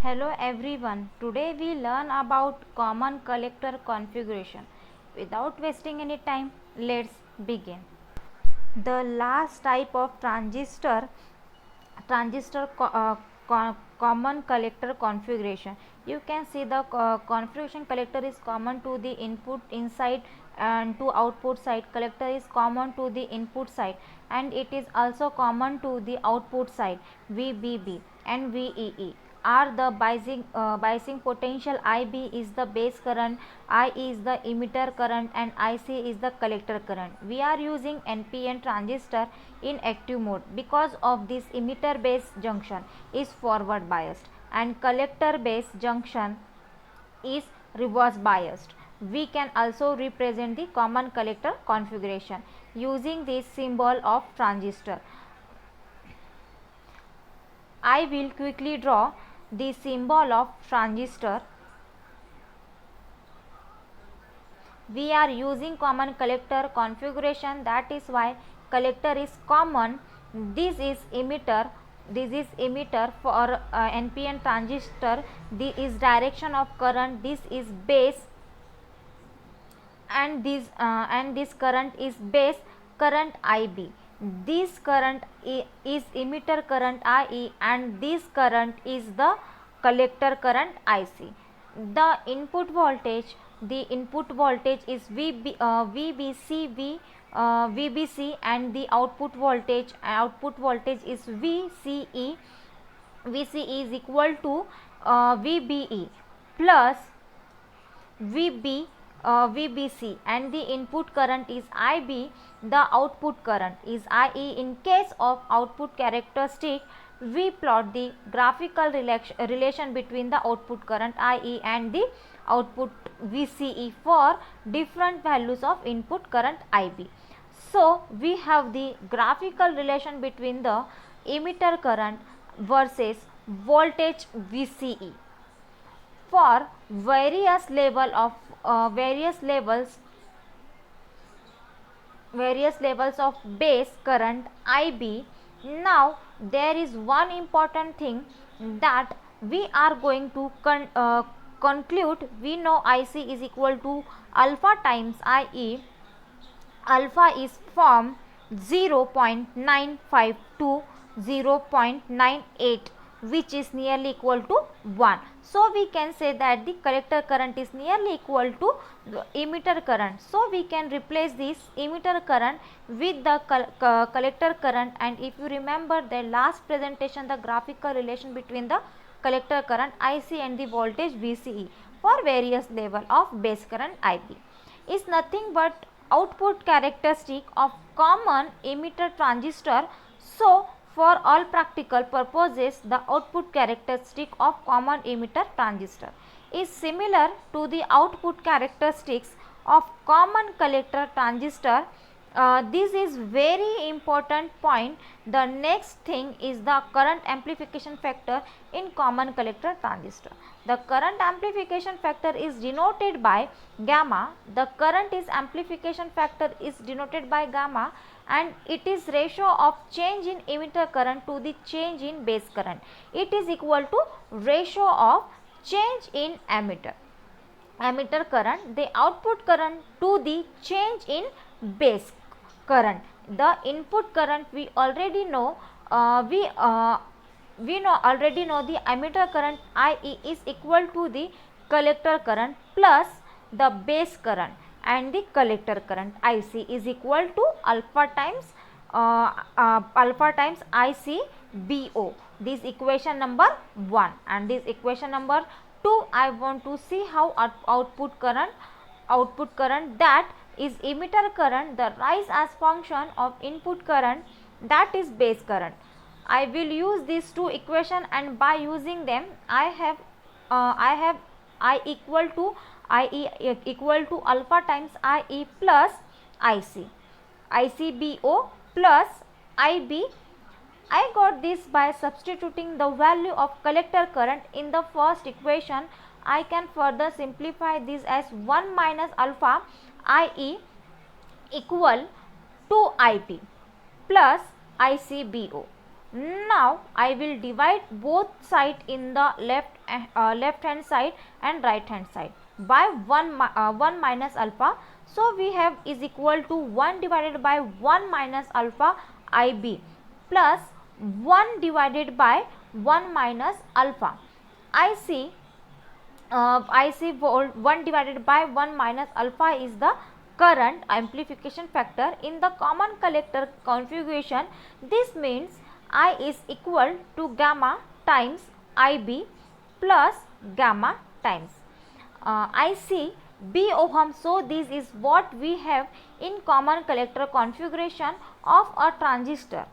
Hello everyone. Today we learn about common collector configuration. Without wasting any time, let's begin. The last type of common collector configuration. You can see the configuration collector is common to the input inside and to output side. Collector is common to the input side and it is also common to the output side. VBB and VEE are the biasing potential. IB is the base current, IE is the emitter current and IC is the collector current. We are using NPN transistor in active mode because of this emitter base junction is forward biased and collector base junction is reverse biased. We can also represent the common collector configuration using this symbol of transistor. I will quickly draw the symbol of transistor. We are using common collector configuration, that is why collector is common. This is emitter for NPN transistor. This is direction of current, this is base and this current is base current IB. This current is emitter current IE and this current is the collector current IC. The input voltage is VBC and the output voltage is VCE. VCE is equal to VBE plus VBC and the input current is IB, the output current is IE. In case of output characteristic, we plot the graphical relation between the output current IE and the output VCE for different values of input current IB. So, we have the graphical relation between the emitter current versus voltage VCE. For various levels of base current IB. Now there is one important thing that we are going to conclude. We know IC is equal to alpha times IE. Alpha is from 0.95 to 0.98, which is nearly equal to 1. So, we can say that the collector current is nearly equal to the emitter current. So, we can replace this emitter current with the collector current, and if you remember the last presentation, the graphical relation between the collector current IC and the voltage VCE for various level of base current IB is nothing but output characteristic of common emitter transistor. So, for all practical purposes, the output characteristic of common emitter transistor is similar to the output characteristics of common collector transistor. This is very important point. The next thing is the current amplification factor in common collector transistor. The current amplification factor is denoted by gamma. The current is amplification factor is denoted by gamma and it is ratio of change in emitter current to the change in base current. It is equal to ratio of change in emitter current, the output current to the change in base current. The input current we already know. We already know the emitter current IE is equal to the collector current plus the base current, and the collector current IC is equal to alpha times ICBO. This equation number 1, and this equation number 2 I want to see how output current that is emitter current, the rise as function of input current, that is base current. I will use these two equation, and by using them I have I equal to alpha times IE plus ICBO plus IB. I got this by substituting the value of collector current in the first equation. I can further simplify this as 1 minus alpha IE equal to IB plus ICBO. Now I will divide both side in the left hand side and right hand side by 1 minus alpha. So we have is equal to 1 divided by 1 minus alpha IB plus 1 divided by 1 minus alpha IC. IC 1 divided by 1 minus alpha is the current amplification factor in the common collector configuration. This means I is equal to gamma times IB plus gamma times IC B ohm. So this is what we have in common collector configuration of a transistor.